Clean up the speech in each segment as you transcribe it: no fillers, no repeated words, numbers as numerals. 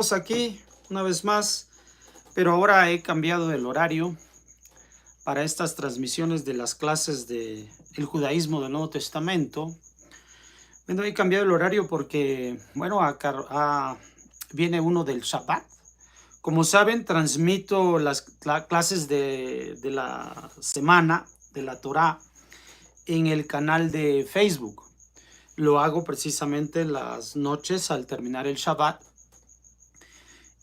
Aquí una vez más, pero ahora he cambiado el horario para estas transmisiones de las clases de el judaísmo del Nuevo Testamento. Bueno, he cambiado el horario porque, bueno, viene uno del Shabbat. Como saben, transmito las clases de la semana de la Torá en el canal de Facebook. Lo hago precisamente las noches al terminar el Shabbat.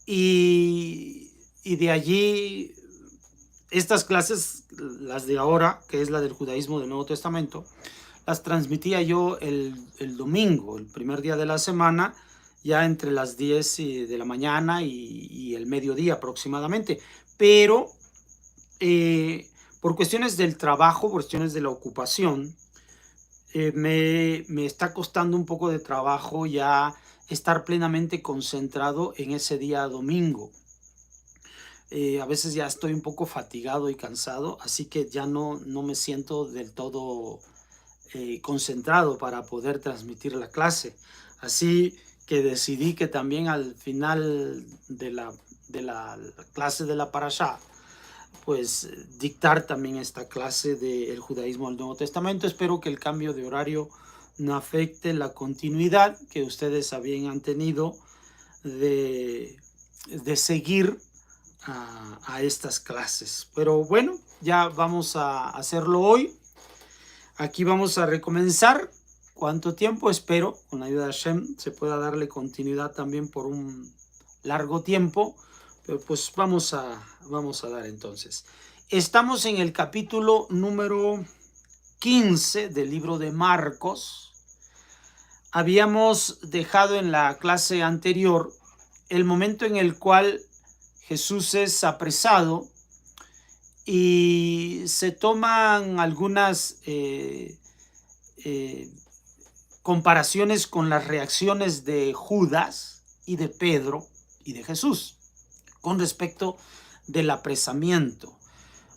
Y de allí, estas clases, las de ahora, que es la del judaísmo del Nuevo Testamento, las transmitía yo el domingo, el primer día de la semana, ya entre las 10 de la mañana y el mediodía aproximadamente. Pero por cuestiones del trabajo, por cuestiones de la ocupación, me está costando un poco de trabajo ya estar plenamente concentrado en ese día domingo. A veces ya estoy un poco fatigado y cansado, así que ya no me siento del todo concentrado para poder transmitir la clase. Así que decidí que también al final de la clase de la Parashá, pues dictar también esta clase del judaísmo del Nuevo Testamento. Espero que el cambio de horario no afecte la continuidad que ustedes habían tenido de seguir a estas clases. Pero bueno, ya vamos a hacerlo hoy. Aquí vamos a recomenzar. ¿Cuánto tiempo? Espero, con la ayuda de Hashem, se pueda darle continuidad también por un largo tiempo. Pero pues vamos a dar entonces. Estamos en el capítulo número 15 del libro de Marcos. Habíamos dejado en la clase anterior el momento en el cual Jesús es apresado y se toman algunas comparaciones con las reacciones de Judas y de Pedro y de Jesús con respecto del apresamiento.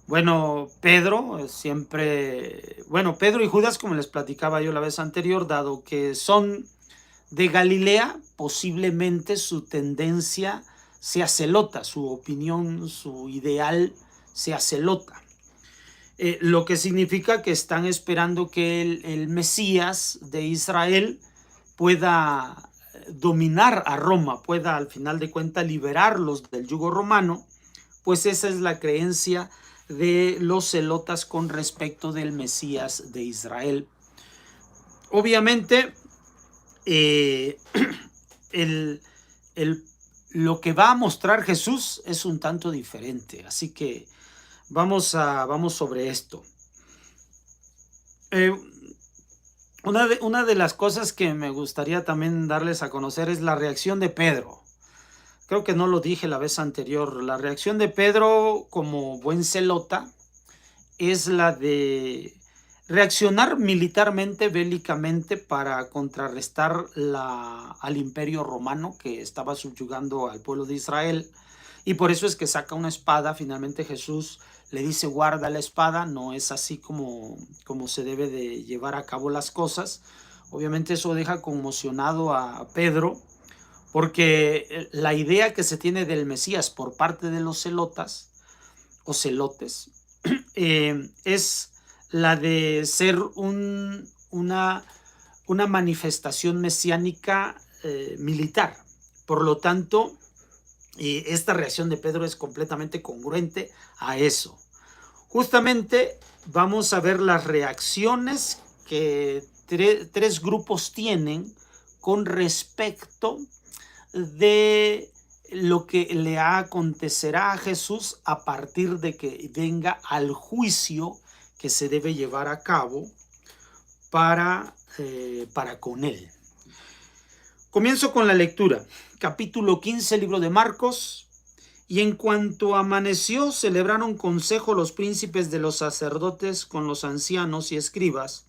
Bueno, Pedro y Judas, como les platicaba yo la vez anterior, dado que son de Galilea, posiblemente su tendencia sea celota, su opinión, su ideal sea celota. Lo que significa que están esperando que el Mesías de Israel pueda dominar a Roma, pueda al final de cuentas liberarlos del yugo romano, pues esa es la creencia de los celotas con respecto del Mesías de Israel. Obviamente, lo que va a mostrar Jesús es un tanto diferente, así que vamos sobre esto. Una de las cosas que me gustaría también darles a conocer es la reacción de Pedro. Creo que no lo dije la vez anterior. La reacción de Pedro, como buen celota, es la de reaccionar militarmente, bélicamente, para contrarrestar al imperio romano que estaba subyugando al pueblo de Israel. Y por eso es que saca una espada. Finalmente Jesús le dice: guarda la espada. No es así como se debe de llevar a cabo las cosas. Obviamente eso deja conmocionado a Pedro, porque la idea que se tiene del Mesías por parte de los celotas o celotes es la de ser una manifestación mesiánica militar. Por lo tanto, esta reacción de Pedro es completamente congruente a eso. Justamente vamos a ver las reacciones que tres grupos tienen con respecto de lo que le acontecerá a Jesús a partir de que venga al juicio que se debe llevar a cabo para con él. Comienzo con la lectura. Capítulo 15, libro de Marcos. Y en cuanto amaneció, celebraron consejo los príncipes de los sacerdotes con los ancianos y escribas,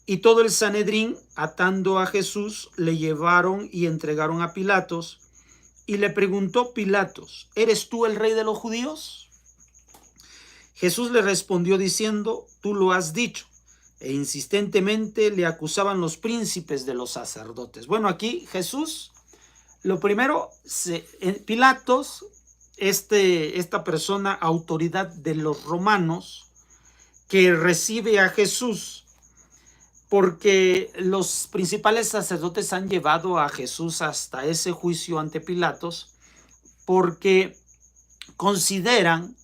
y todo el Sanedrín, atando a Jesús, le llevaron y entregaron a Pilatos. Y le preguntó Pilatos: ¿eres tú el rey de los judíos? Jesús le respondió diciendo: tú lo has dicho. E insistentemente le acusaban los príncipes de los sacerdotes. Bueno, aquí Jesús Lo primero, Pilatos, esta persona, autoridad de los romanos, que recibe a Jesús, porque los principales sacerdotes han llevado a Jesús hasta ese juicio ante Pilatos, porque consideran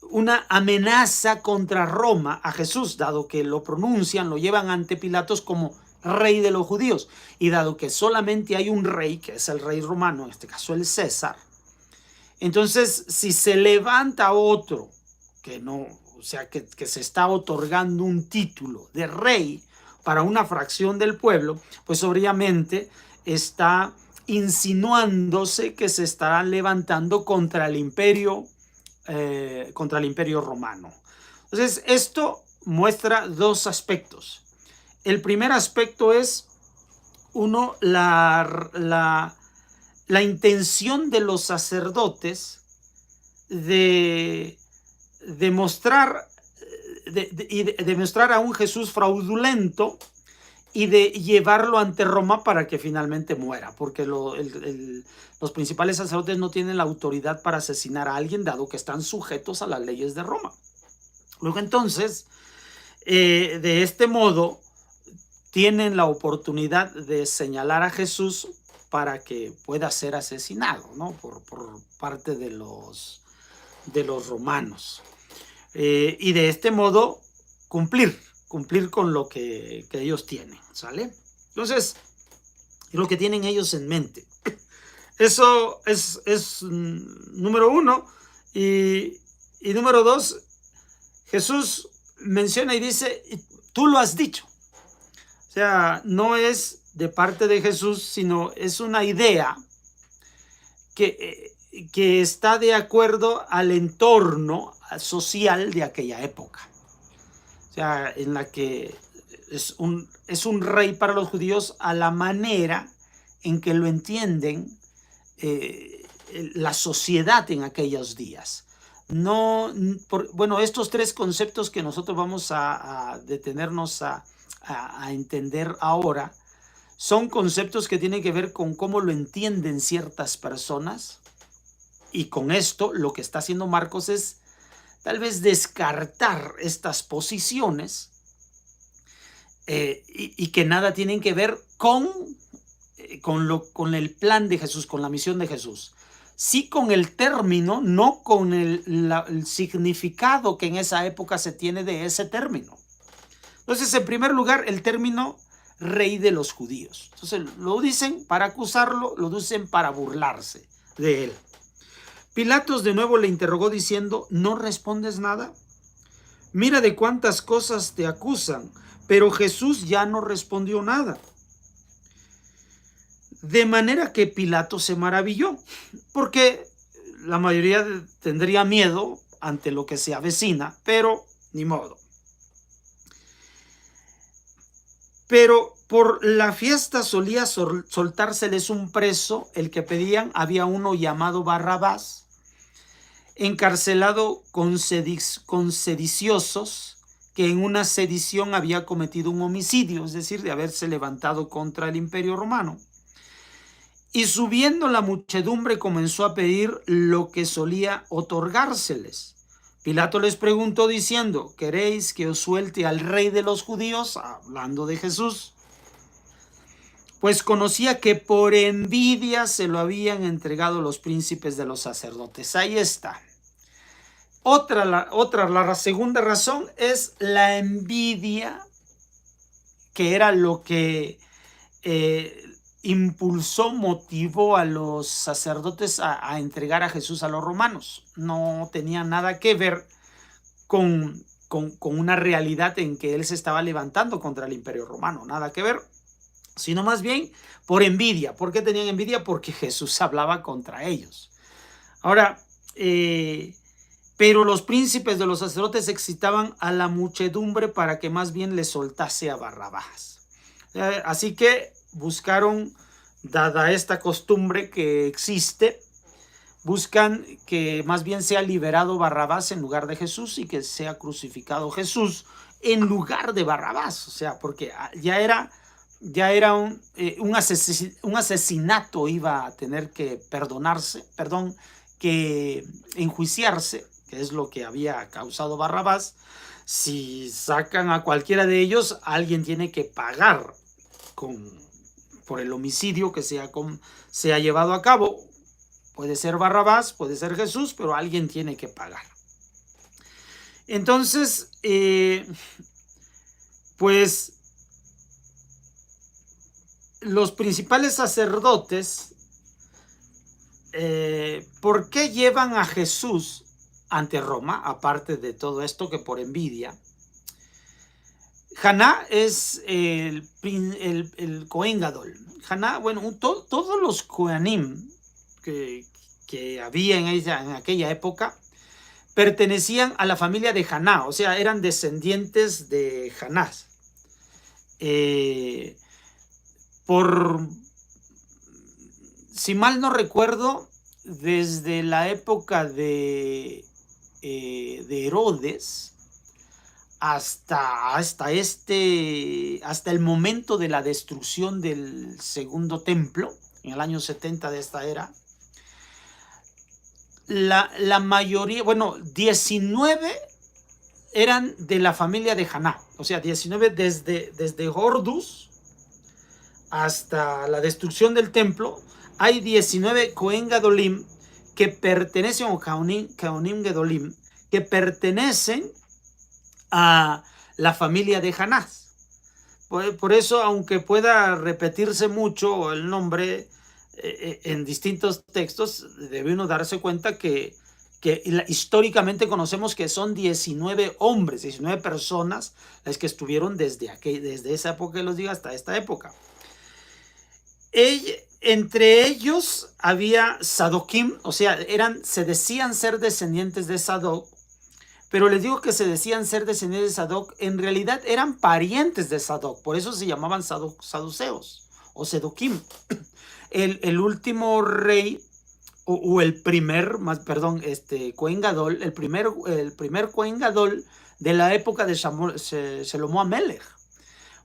una amenaza contra Roma a Jesús, dado que lo pronuncian, lo llevan ante Pilatos como rey de los judíos, y dado que solamente hay un rey, que es el rey romano, en este caso el César, entonces si se levanta otro que no, o sea, que se está otorgando un título de rey para una fracción del pueblo, pues obviamente está insinuándose que se estará levantando contra el imperio romano. Entonces, esto muestra dos aspectos. El primer aspecto es, uno, la intención de los sacerdotes de mostrar a un Jesús fraudulento y de llevarlo ante Roma para que finalmente muera, porque los principales sacerdotes no tienen la autoridad para asesinar a alguien, dado que están sujetos a las leyes de Roma. Luego entonces, de este modo, tienen la oportunidad de señalar a Jesús para que pueda ser asesinado, ¿no? por parte de los romanos. Y de este modo cumplir con lo que ellos tienen, ¿sale? Entonces, lo que tienen ellos en mente. Eso es número uno. Y número dos, Jesús menciona y dice, tú lo has dicho. O sea, no es de parte de Jesús, sino es una idea que está de acuerdo al entorno social de aquella época. O sea, en la que es un rey para los judíos a la manera en que lo entienden la sociedad en aquellos días. Bueno, estos tres conceptos que nosotros vamos a detenernos a entender ahora son conceptos que tienen que ver con cómo lo entienden ciertas personas, y con esto lo que está haciendo Marcos es tal vez descartar estas posiciones y que nada tienen que ver con el plan de Jesús, con la misión de Jesús. Sí con el término, no con el significado que en esa época se tiene de ese término. Entonces, en primer lugar, el término rey de los judíos. Entonces, lo dicen para acusarlo, lo dicen para burlarse de él. Pilatos de nuevo le interrogó diciendo, ¿no respondes nada? Mira de cuántas cosas te acusan. Pero Jesús ya no respondió nada. De manera que Pilato se maravilló, porque la mayoría tendría miedo ante lo que se avecina, pero ni modo. Pero por la fiesta solía soltárseles un preso, el que pedían. Había uno llamado Barrabás, encarcelado con sediciosos, que en una sedición había cometido un homicidio, es decir, de haberse levantado contra el imperio romano. Y subiendo la muchedumbre comenzó a pedir lo que solía otorgárseles. Pilato les preguntó diciendo, ¿queréis que os suelte al rey de los judíos? Hablando de Jesús. Pues conocía que por envidia se lo habían entregado los príncipes de los sacerdotes. Ahí está. La segunda razón es la envidia, que era lo que motivó a los sacerdotes a entregar a Jesús a los romanos. No tenía nada que ver con una realidad en que él se estaba levantando contra el imperio romano, nada que ver, sino más bien por envidia. ¿Por qué tenían envidia? Porque Jesús hablaba contra ellos. Ahora, pero los príncipes de los sacerdotes excitaban a la muchedumbre para que más bien le soltase a Barrabás. Así que buscaron, dada esta costumbre que existe, buscan que más bien sea liberado Barrabás en lugar de Jesús y que sea crucificado Jesús en lugar de Barrabás. O sea, porque ya era ya era un asesinato, iba a tener que que enjuiciarse, que es lo que había causado Barrabás. Si sacan a cualquiera de ellos, alguien tiene que pagar por el homicidio que se ha llevado a cabo. Puede ser Barrabás, puede ser Jesús, pero alguien tiene que pagar. Entonces, pues los principales sacerdotes, ¿por qué llevan a Jesús ante Roma? Aparte de todo esto, que por envidia. Haná es el Cohen Gadol. Haná, bueno, todos los Kohanim que había en aquella época pertenecían a la familia de Haná, o sea, eran descendientes de Hanás. Si mal no recuerdo, desde la época de Herodes hasta el momento de la destrucción del segundo templo, en el año 70 de esta era, la mayoría, bueno, 19 eran de la familia de Haná, o sea, 19 desde Hordus hasta la destrucción del templo. Hay 19 Cohen Gadolim que pertenecen, o Kohanim Gedolim, que pertenecen a la familia de Hanás. Por eso, aunque pueda repetirse mucho el nombre en distintos textos, debe uno darse cuenta que históricamente conocemos que son 19 hombres, 19 personas las que estuvieron desde esa época, los digo, hasta esta época. Entre ellos había Sadokim, o sea, se decían ser descendientes de Sadoc, pero les digo que se decían ser descendientes de Sadoc, en realidad eran parientes de Sadoc, por eso se llamaban saduceos o Sedoquim. El último rey, o el primer, Cohen Gadol, el primer Cohen Gadol de la época de Shlomo Amelech.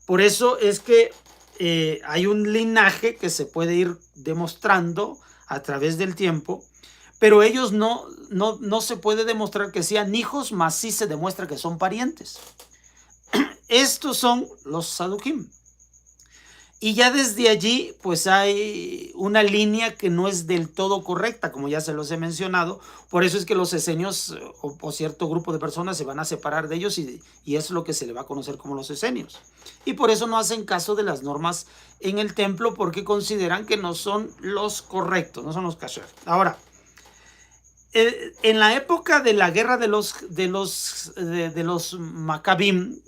Por eso es que hay un linaje que se puede ir demostrando a través del tiempo, pero ellos no se puede demostrar que sean hijos, mas sí se demuestra que son parientes. Estos son los Saduquim. Y ya desde allí, pues hay una línea que no es del todo correcta, como ya se los he mencionado. Por eso es que los esenios o cierto grupo de personas se van a separar de ellos y es lo que se le va a conocer como los esenios. Y por eso no hacen caso de las normas en el templo, porque consideran que no son los correctos, no son los kasher. Ahora, en la época de la guerra de los Maccabim,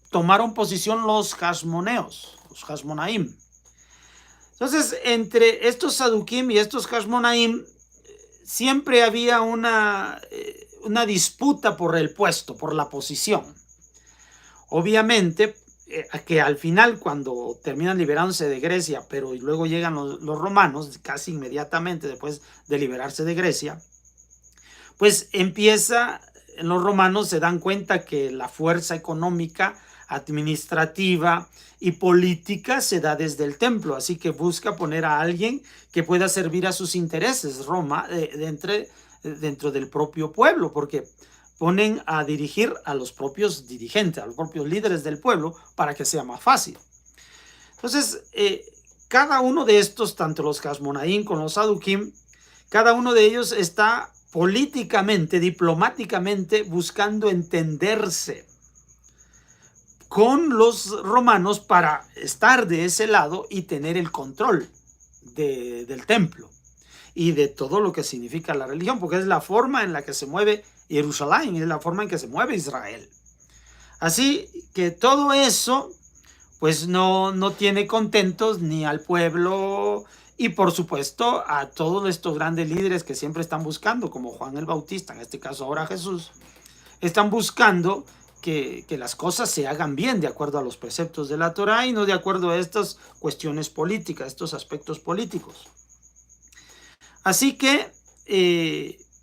tomaron posición los Hashmoneos, los Hashmonaim. Entonces, entre estos Saduquim y estos Hashmonaim, siempre había una disputa por el puesto, por la posición. Obviamente, que al final, cuando terminan liberándose de Grecia, pero luego llegan los romanos, casi inmediatamente después de liberarse de Grecia, pues los romanos se dan cuenta que la fuerza económica, administrativa y política se da desde el templo, así que busca poner a alguien que pueda servir a sus intereses, Roma, dentro del propio pueblo, porque ponen a dirigir a los propios dirigentes, a los propios líderes del pueblo, para que sea más fácil. Entonces, cada uno de estos, tanto los Hashmonaim como los Saduquim, cada uno de ellos está políticamente, diplomáticamente, buscando entenderse con los romanos para estar de ese lado y tener el control del templo y de todo lo que significa la religión, porque es la forma en la que se mueve Jerusalén, es la forma en que se mueve Israel. Así que todo eso, pues no tiene contentos ni al pueblo y por supuesto a todos estos grandes líderes que siempre están buscando, como Juan el Bautista, en este caso ahora Jesús, están buscando que las cosas se hagan bien de acuerdo a los preceptos de la Torá y no de acuerdo a estas cuestiones políticas, estos aspectos políticos. Así que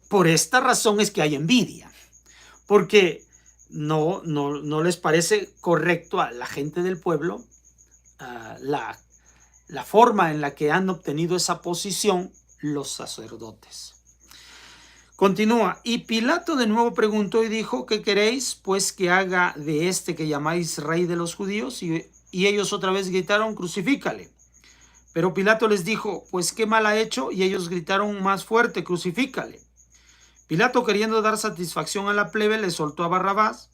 por esta razón es que hay envidia, porque no les parece correcto a la gente del pueblo la forma en la que han obtenido esa posición los sacerdotes. Continúa, y Pilato de nuevo preguntó y dijo: ¿qué queréis pues que haga de este que llamáis rey de los judíos? Y ellos otra vez gritaron: crucifícale. Pero Pilato les dijo: pues qué mal ha hecho. Y ellos gritaron más fuerte: crucifícale. Pilato, queriendo dar satisfacción a la plebe, le soltó a Barrabás,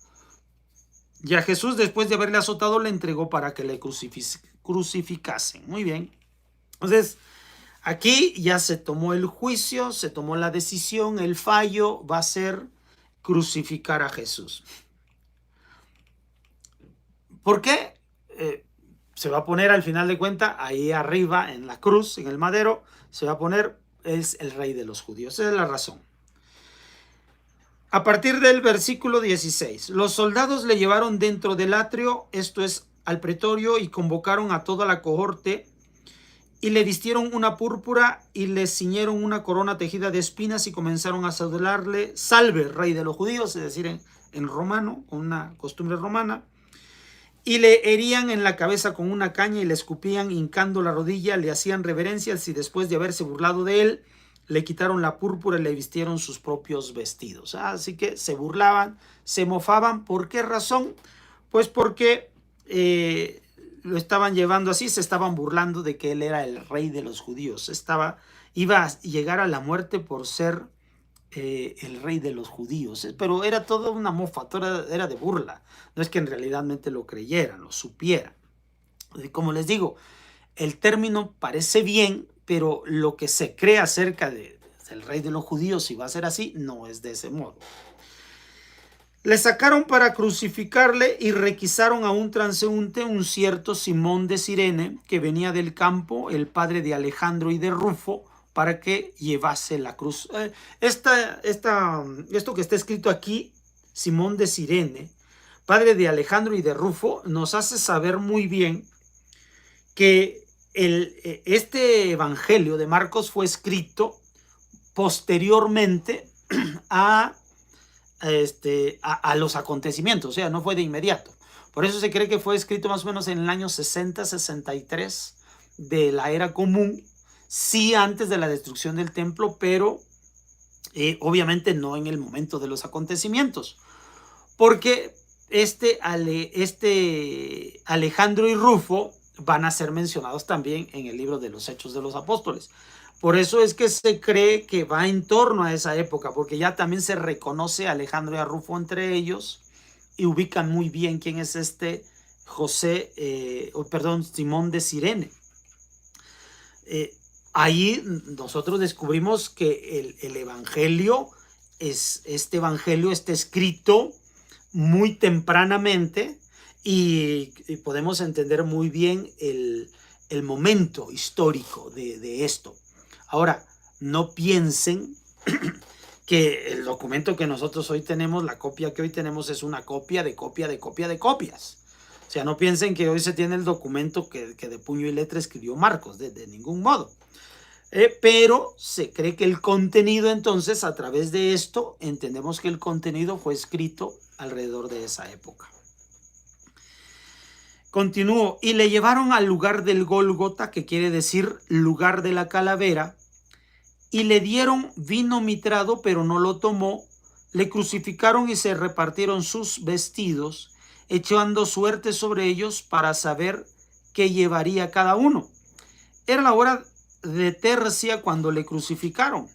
y a Jesús, después de haberle azotado, le entregó para que le crucificasen. Muy bien. Entonces, aquí ya se tomó el juicio, se tomó la decisión, el fallo va a ser crucificar a Jesús. ¿Por qué? Se va a poner al final de cuentas, ahí arriba en la cruz, en el madero, se va a poner: es el rey de los judíos. Esa es la razón. A partir del versículo 16, los soldados le llevaron dentro del atrio, esto es, al pretorio, y convocaron a toda la cohorte, y le vistieron una púrpura y le ciñeron una corona tejida de espinas, y comenzaron a saludarle: salve, rey de los judíos, es decir, en romano, con una costumbre romana. Y le herían en la cabeza con una caña y le escupían, hincando la rodilla, le hacían reverencias, y después de haberse burlado de él, le quitaron la púrpura y le vistieron sus propios vestidos. Así que se burlaban, se mofaban. ¿Por qué razón? Pues porque lo estaban llevando así, se estaban burlando de que él era el rey de los judíos. Iba a llegar a la muerte por ser el rey de los judíos, pero era toda una mofa, era de burla. No es que en realidad lo creyeran, lo supieran. Como les digo, el término parece bien, pero lo que se cree acerca del rey de los judíos, si va a ser así, no es de ese modo. Le sacaron para crucificarle y requisaron a un transeúnte, un cierto Simón de Cirene, que venía del campo, el padre de Alejandro y de Rufo, para que llevase la cruz. Esto que está escrito aquí, Simón de Cirene, padre de Alejandro y de Rufo, nos hace saber muy bien que este evangelio de Marcos fue escrito posteriormente a los acontecimientos, o sea, no fue de inmediato. Por eso se cree que fue escrito más o menos en el año 60-63 de la era común, sí antes de la destrucción del templo, pero obviamente no en el momento de los acontecimientos, porque Alejandro y Rufo van a ser mencionados también en el libro de los Hechos de los Apóstoles. Por eso es que se cree que va en torno a esa época, porque ya también se reconoce a Alejandro y a Rufo entre ellos, y ubican muy bien quién es Simón de Cirene. Ahí nosotros descubrimos que el evangelio, este evangelio está escrito muy tempranamente, y podemos entender muy bien el momento histórico de esto. Ahora, no piensen que el documento que nosotros hoy tenemos, la copia que hoy tenemos, es una copia de copias. O sea, no piensen que hoy se tiene el documento que de puño y letra escribió Marcos, de ningún modo. Pero se cree que el contenido, entonces, a través de esto, entendemos que el contenido fue escrito alrededor de esa época. Continúo, y le llevaron al lugar del Gólgota, que quiere decir lugar de la calavera, y le dieron vino mitrado, pero no lo tomó. Le crucificaron y se repartieron sus vestidos, echando suerte sobre ellos para saber qué llevaría cada uno. Era la hora de tercia cuando le crucificaron,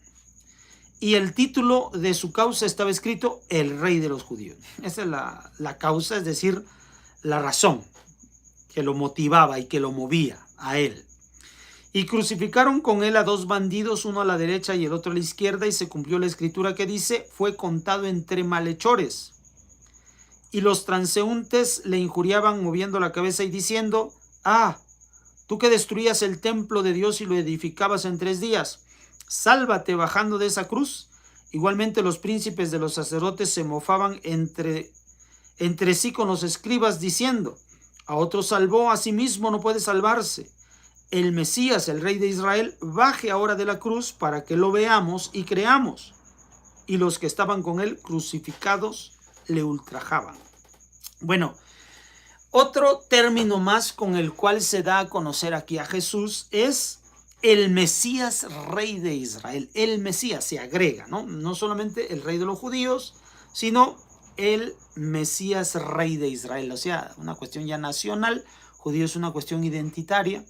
y el título de su causa estaba escrito: el rey de los judíos. Esa es la causa, es decir, la razón que lo motivaba y que lo movía a él. Y crucificaron con él a dos bandidos, uno a la derecha y el otro a la izquierda, y se cumplió la escritura que dice: fue contado entre malhechores. Y los transeúntes le injuriaban moviendo la cabeza y diciendo: tú que destruías el templo de Dios y lo edificabas en 3 días, sálvate bajando de esa cruz. Igualmente los príncipes de los sacerdotes se mofaban entre sí con los escribas, diciendo: a otro salvó, a sí mismo no puede salvarse. El Mesías, el rey de Israel, baje ahora de la cruz para que lo veamos y creamos. Y los que estaban con él crucificados le ultrajaban. Bueno, Otro término más con el cual se da a conocer aquí a Jesús es el Mesías Rey de Israel. El Mesías se agrega, ¿no? No solamente el Rey de los judíos, sino el Mesías Rey de Israel. O sea, una cuestión ya nacional. Judío es una cuestión identitaria.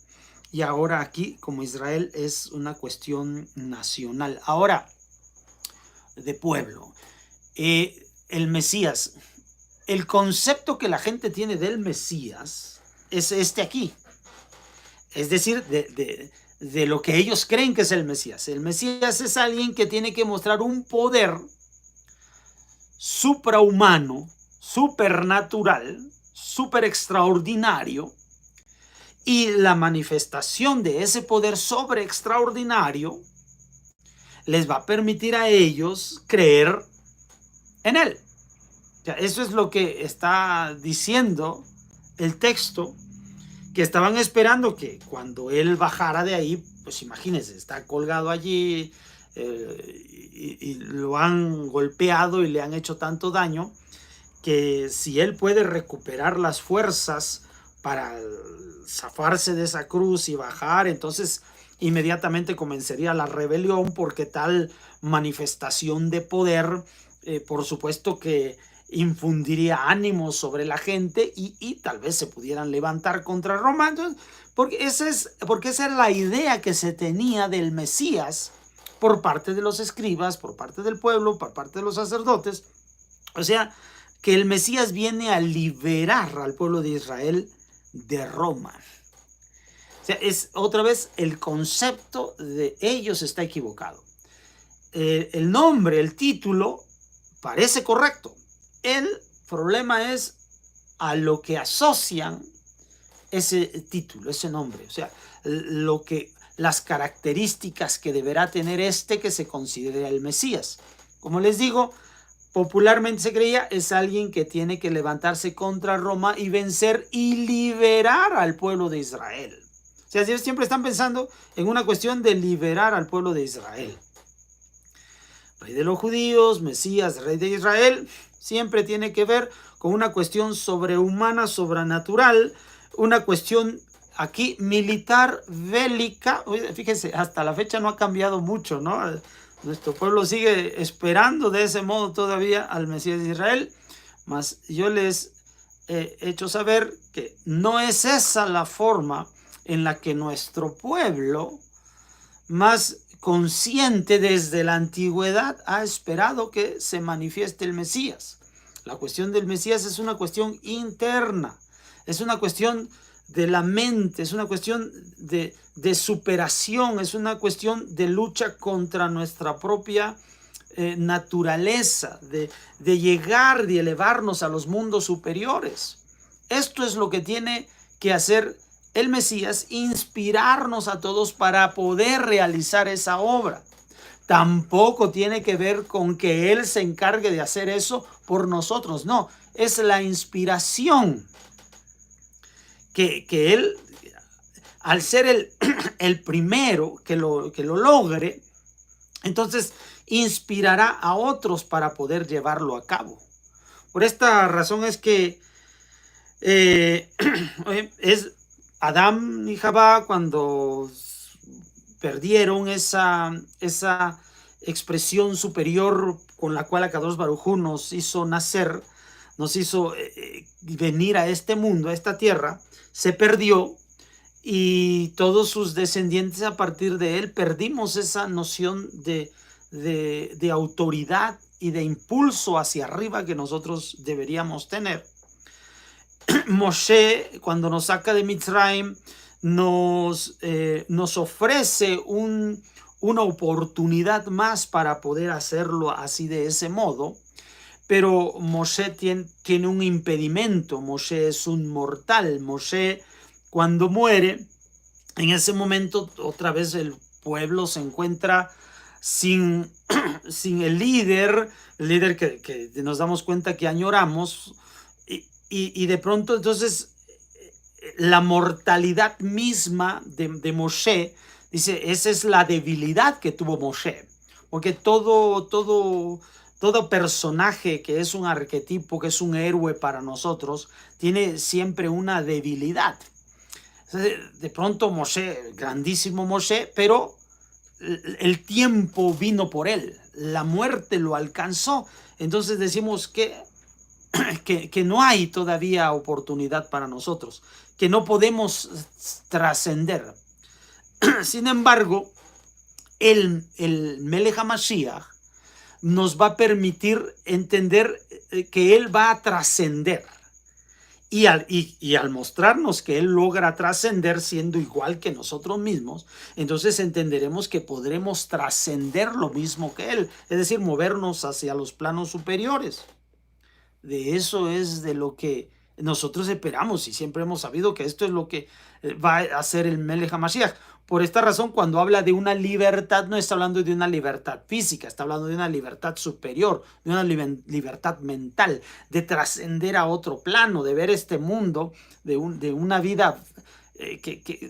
Y ahora aquí, como Israel, es una cuestión nacional. Ahora, de pueblo. El Mesías. El concepto que la gente tiene del Mesías es este aquí. Es decir, de lo que ellos creen que es el Mesías. El Mesías es alguien que tiene que mostrar un poder suprahumano, supernatural, super extraordinario, y la manifestación de ese poder sobre extraordinario les va a permitir a ellos creer en él. O sea, eso es lo que está diciendo el texto, que estaban esperando que cuando él bajara de ahí, pues imagínense, está colgado allí y lo han golpeado y le han hecho tanto daño, que si él puede recuperar las fuerzas para zafarse de esa cruz y bajar, entonces inmediatamente comenzaría la rebelión, porque tal manifestación de poder, por supuesto que infundiría ánimo sobre la gente y tal vez se pudieran levantar contra Roma. Entonces, porque esa es la idea que se tenía del Mesías por parte de los escribas, por parte del pueblo, por parte de los sacerdotes. O sea, que el Mesías viene a liberar al pueblo de Israel de Roma. O sea, es otra vez el concepto de ellos está equivocado. El nombre, el título, parece correcto. El problema es a lo que asocian ese título, ese nombre. O sea, las características que deberá tener que se considera el Mesías. Como les digo, popularmente se creía es alguien que tiene que levantarse contra Roma y vencer y liberar al pueblo de Israel. O sea, ellos siempre están pensando en una cuestión de liberar al pueblo de Israel. Rey de los judíos, Mesías, Rey de Israel, siempre tiene que ver con una cuestión sobrehumana, sobrenatural, una cuestión aquí militar, bélica. Fíjense, hasta la fecha no ha cambiado mucho, ¿no? Nuestro pueblo sigue esperando de ese modo todavía al Mesías de Israel, mas yo les he hecho saber que no es esa la forma en la que nuestro pueblo más consciente desde la antigüedad ha esperado que se manifieste el Mesías. La cuestión del Mesías es una cuestión interna, es una cuestión de la mente, es una cuestión de superación, es una cuestión de lucha contra nuestra propia naturaleza, de llegar, de elevarnos a los mundos superiores. Esto es lo que tiene que hacer el Mesías, inspirarnos a todos para poder realizar esa obra. Tampoco tiene que ver con que Él se encargue de hacer eso por nosotros. No, es la inspiración que Él, al ser el primero que lo logre, entonces inspirará a otros para poder llevarlo a cabo. Por esta razón es que es Adán y Jabá, cuando perdieron esa expresión superior con la cual Akadosh Baruj Hu nos hizo nacer, nos hizo venir a este mundo, a esta tierra, se perdió, y todos sus descendientes a partir de él perdimos esa noción de autoridad y de impulso hacia arriba que nosotros deberíamos tener. Moshe, cuando nos saca de Mitzrayim, nos ofrece una oportunidad más para poder hacerlo así, de ese modo, pero Moshe tiene un impedimento. Moshe es un mortal. Moshe, cuando muere, en ese momento otra vez el pueblo se encuentra sin el líder que nos damos cuenta que añoramos, y de pronto entonces la mortalidad misma de Moshe, dice, esa es la debilidad que tuvo Moshe, porque todo todo personaje que es un arquetipo, que es un héroe para nosotros, tiene siempre una debilidad. De pronto Moshe, grandísimo Moshe, pero el tiempo vino por él, la muerte lo alcanzó. Entonces decimos que no hay todavía oportunidad para nosotros, que no podemos trascender. Sin embargo, el Melech HaMashiach nos va a permitir entender que él va a trascender. Y al mostrarnos que él logra trascender siendo igual que nosotros mismos, entonces entenderemos que podremos trascender lo mismo que él, es decir, movernos hacia los planos superiores. De eso es de lo que nosotros esperamos y siempre hemos sabido que esto es lo que va a hacer el Melech HaMashiach. Por esta razón, cuando habla de una libertad, no está hablando de una libertad física, está hablando de una libertad superior, de una libertad mental, de trascender a otro plano, de ver este mundo, de una vida,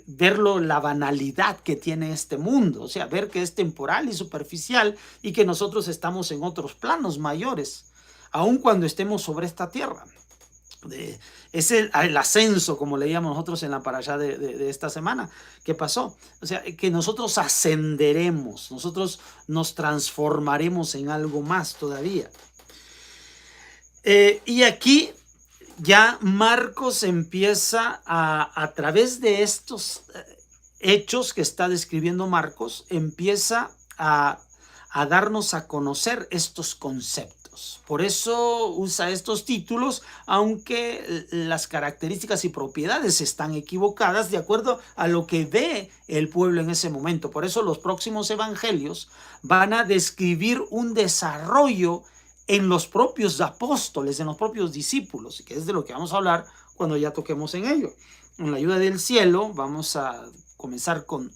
verlo, la banalidad que tiene este mundo, o sea, ver que es temporal y superficial y que nosotros estamos en otros planos mayores, aun cuando estemos sobre esta tierra. Es el ascenso, como leíamos nosotros en la parashá de esta semana que pasó. O sea, que nosotros ascenderemos, nosotros nos transformaremos en algo más todavía. Y aquí ya Marcos empieza a través de estos hechos que está describiendo Marcos, empieza a darnos a conocer estos conceptos. Por eso usa estos títulos, aunque las características y propiedades están equivocadas de acuerdo a lo que ve el pueblo en ese momento. Por eso los próximos evangelios van a describir un desarrollo en los propios apóstoles, en los propios discípulos, que es de lo que vamos a hablar cuando ya toquemos en ello. Con la ayuda del cielo vamos a comenzar con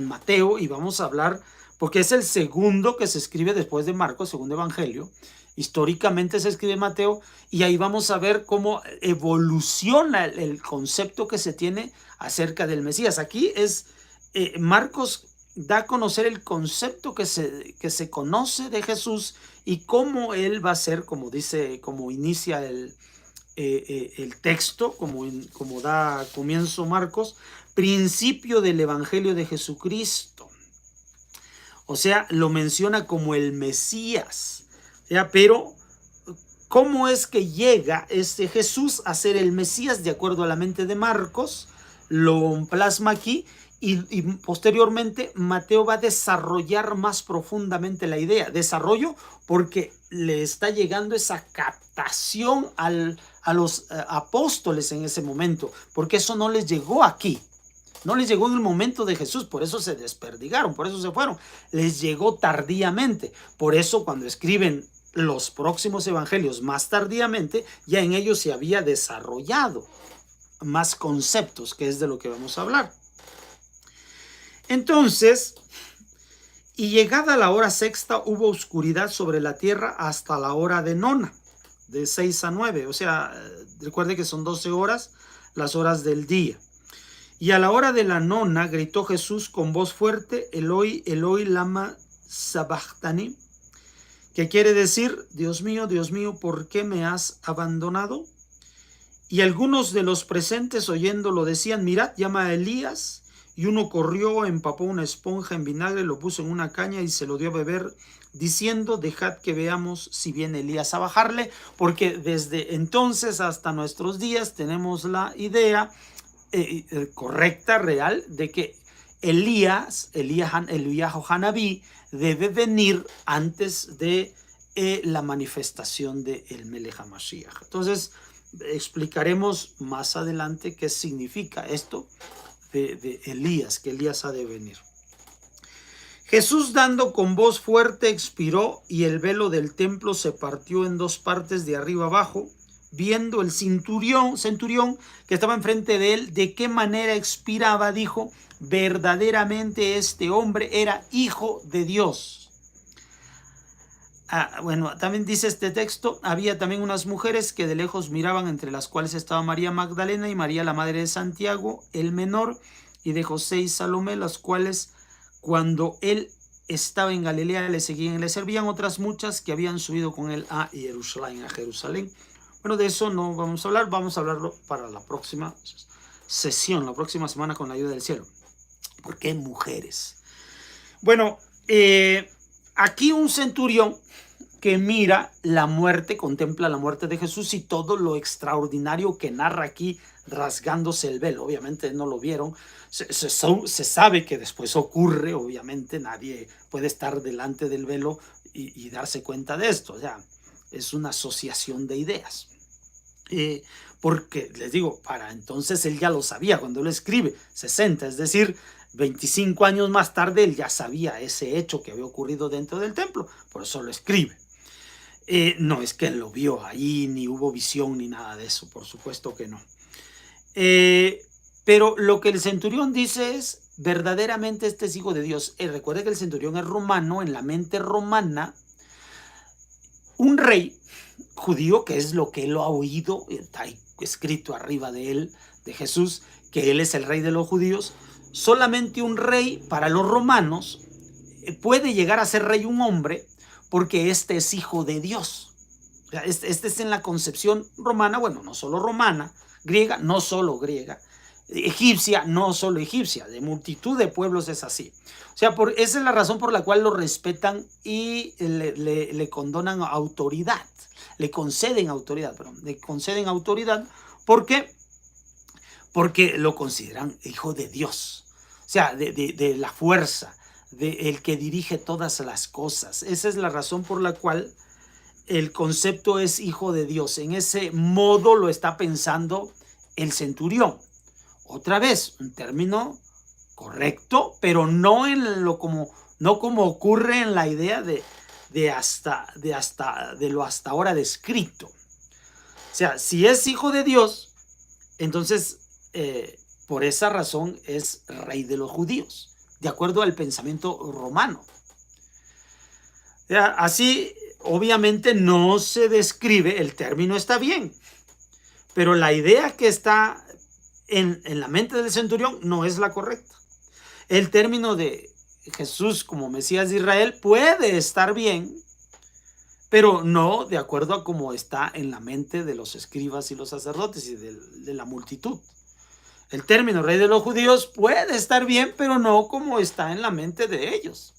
Mateo y vamos a hablar, porque es el segundo que se escribe después de Marcos, segundo evangelio. Históricamente se escribe Mateo y ahí vamos a ver cómo evoluciona el concepto que se tiene acerca del Mesías. Aquí es Marcos da a conocer el concepto que se conoce de Jesús y cómo él va a ser, como dice, como inicia el texto, como da comienzo Marcos, principio del Evangelio de Jesucristo. O sea, lo menciona como el Mesías. ¿Ya? Pero, ¿cómo es que llega este Jesús a ser el Mesías de acuerdo a la mente de Marcos? Lo plasma aquí y posteriormente Mateo va a desarrollar más profundamente la idea. Desarrollo porque le está llegando esa captación a los apóstoles en ese momento, porque eso no les llegó aquí. No les llegó en el momento de Jesús, por eso se desperdigaron, por eso se fueron. Les llegó tardíamente. Por eso cuando escriben los próximos evangelios más tardíamente, ya en ellos se había desarrollado más conceptos, que es de lo que vamos a hablar. Entonces, y llegada la hora sexta, hubo oscuridad sobre la tierra hasta la hora de nona, de 6 a 9. O sea, recuerde que son 12 horas, las horas del día. Y a la hora de la nona gritó Jesús con voz fuerte, Eloi, Eloi, lama sabachthani, que quiere decir, Dios mío, ¿por qué me has abandonado? Y algunos de los presentes oyéndolo decían, mirad, llama a Elías. Y uno corrió, empapó una esponja en vinagre, lo puso en una caña y se lo dio a beber, diciendo, dejad que veamos si viene Elías a bajarle, porque desde entonces hasta nuestros días tenemos la idea correcta, real, de que Elías Hanabí debe venir antes de la manifestación del Melech HaMashiach. Entonces explicaremos más adelante qué significa esto de Elías, que Elías ha de venir. Jesús, dando con voz fuerte, expiró y el velo del templo se partió en dos partes de arriba abajo. Viendo el centurión que estaba enfrente de él, de qué manera expiraba, dijo, verdaderamente este hombre era hijo de Dios. Bueno, también dice este texto, había también unas mujeres que de lejos miraban, entre las cuales estaba María Magdalena y María la madre de Santiago, el menor, y de José y Salomé, las cuales cuando él estaba en Galilea, le seguían y le servían otras muchas que habían subido con él a Jerusalén. Bueno, de eso no vamos a hablar, vamos a hablarlo para la próxima sesión, la próxima semana con la ayuda del cielo. ¿Por qué mujeres? Bueno, aquí un centurión que mira la muerte, contempla la muerte de Jesús y todo lo extraordinario que narra aquí, rasgándose el velo. Obviamente no lo vieron, se sabe que después ocurre, obviamente nadie puede estar delante del velo y darse cuenta de esto. O sea, es una asociación de ideas. Porque, les digo, para entonces él ya lo sabía cuando él escribe, 60, es decir, 25 años más tarde él ya sabía ese hecho que había ocurrido dentro del templo, por eso lo escribe. No es que él lo vio ahí, ni hubo visión, ni nada de eso, por supuesto que no. Pero lo que el centurión dice es, verdaderamente este es hijo de Dios. Recuerde que el centurión es romano, en la mente romana, un rey judío, que es lo que él lo ha oído, está escrito arriba de él, de Jesús, que él es el rey de los judíos. Solamente un rey para los romanos puede llegar a ser rey un hombre, porque este es hijo de Dios. Este es en la concepción romana, bueno, no solo romana, griega, no solo griega, egipcia, no solo egipcia, de multitud de pueblos es así. O sea, esa es la razón por la cual lo respetan y le condonan autoridad, le conceden autoridad, ¿por qué? Porque lo consideran hijo de Dios, o sea, de la fuerza, el que dirige todas las cosas. Esa es la razón por la cual el concepto es hijo de Dios. En ese modo lo está pensando el centurión. Otra vez, un término correcto, pero no como ocurre en la idea de lo hasta ahora descrito. O sea, si es hijo de Dios, entonces por esa razón es rey de los judíos, de acuerdo al pensamiento romano. Así, obviamente no se describe, el término está bien, pero la idea que está en la mente del centurión no es la correcta. El término de Jesús como Mesías de Israel puede estar bien, pero no de acuerdo a cómo está en la mente de los escribas y los sacerdotes y de la multitud. El término rey de los judíos puede estar bien, pero no como está en la mente de ellos.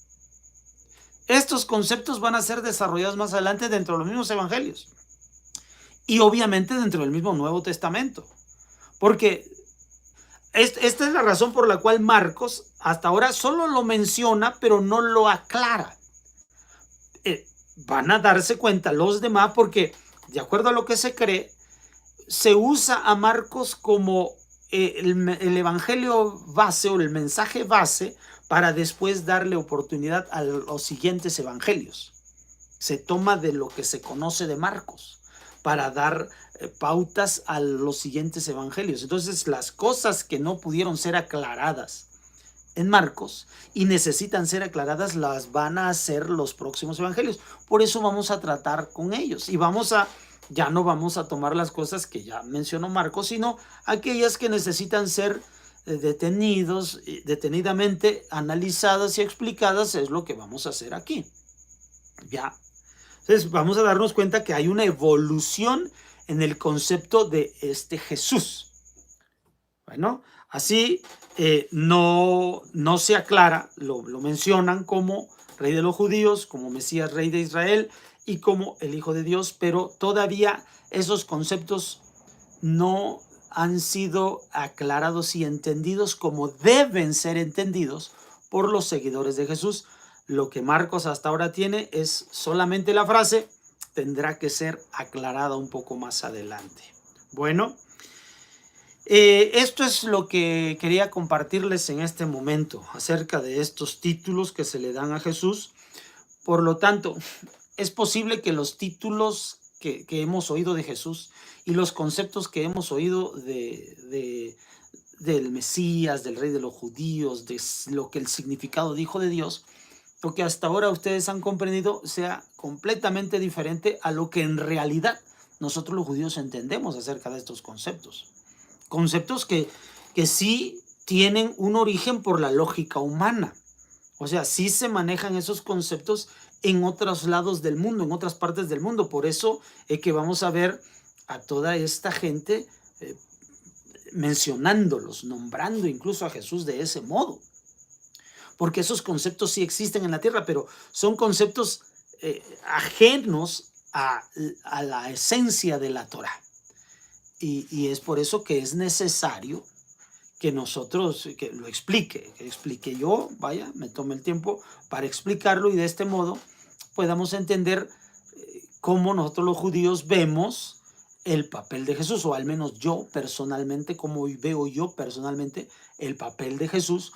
Estos conceptos van a ser desarrollados más adelante dentro de los mismos evangelios y obviamente dentro del mismo Nuevo Testamento, porque esta es la razón por la cual Marcos hasta ahora solo lo menciona, pero no lo aclara. Van a darse cuenta los demás porque, de acuerdo a lo que se cree, se usa a Marcos como el evangelio base o el mensaje base para después darle oportunidad a los siguientes evangelios. Se toma de lo que se conoce de Marcos para dar pautas a los siguientes evangelios. Entonces, las cosas que no pudieron ser aclaradas en Marcos y necesitan ser aclaradas, las van a hacer los próximos evangelios. Por eso vamos a tratar con ellos y ya no vamos a tomar las cosas que ya mencionó Marcos, sino aquellas que necesitan ser detenidamente analizadas y explicadas. Es lo que vamos a hacer aquí. Ya. Entonces vamos a darnos cuenta que hay una evolución en el concepto de este Jesús. Bueno, así no se aclara, lo mencionan como rey de los judíos, como Mesías, rey de Israel y como el Hijo de Dios, pero todavía esos conceptos no han sido aclarados y entendidos como deben ser entendidos por los seguidores de Jesús. Lo que Marcos hasta ahora tiene es solamente la frase, tendrá que ser aclarada un poco más adelante. Bueno, esto es lo que quería compartirles en este momento acerca de estos títulos que se le dan a Jesús. Por lo tanto, es posible que los títulos que hemos oído de Jesús y los conceptos que hemos oído del Mesías, del rey de los judíos, de lo que el significado de hijo de Dios, lo que hasta ahora ustedes han comprendido sea completamente diferente a lo que en realidad nosotros los judíos entendemos acerca de estos conceptos. Conceptos que sí tienen un origen por la lógica humana. O sea, sí se manejan esos conceptos en otros lados del mundo, en otras partes del mundo. Por eso es que vamos a ver a toda esta gente eh, mencionándolos, nombrando incluso a Jesús de ese modo, porque esos conceptos sí existen en la tierra, pero son conceptos ajenos a la esencia de la Torah. Y es por eso que es necesario que nosotros, que explique yo, vaya, me tome el tiempo para explicarlo y de este modo podamos entender cómo nosotros los judíos vemos el papel de Jesús, o al menos yo personalmente, cómo veo yo personalmente el papel de Jesús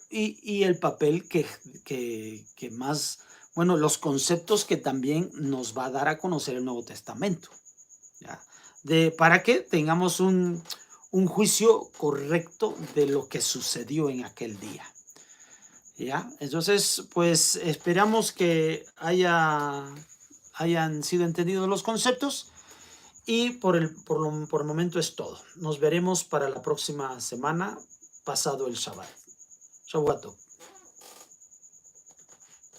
y el papel que más, bueno, los conceptos que también nos va a dar a conocer el Nuevo Testamento, ¿ya? Para que tengamos un juicio correcto de lo que sucedió en aquel día. ¿Ya? Entonces, pues esperamos que hayan sido entendidos los conceptos y por el momento es todo. Nos veremos para la próxima semana, pasado el Shabbat. Shabbat.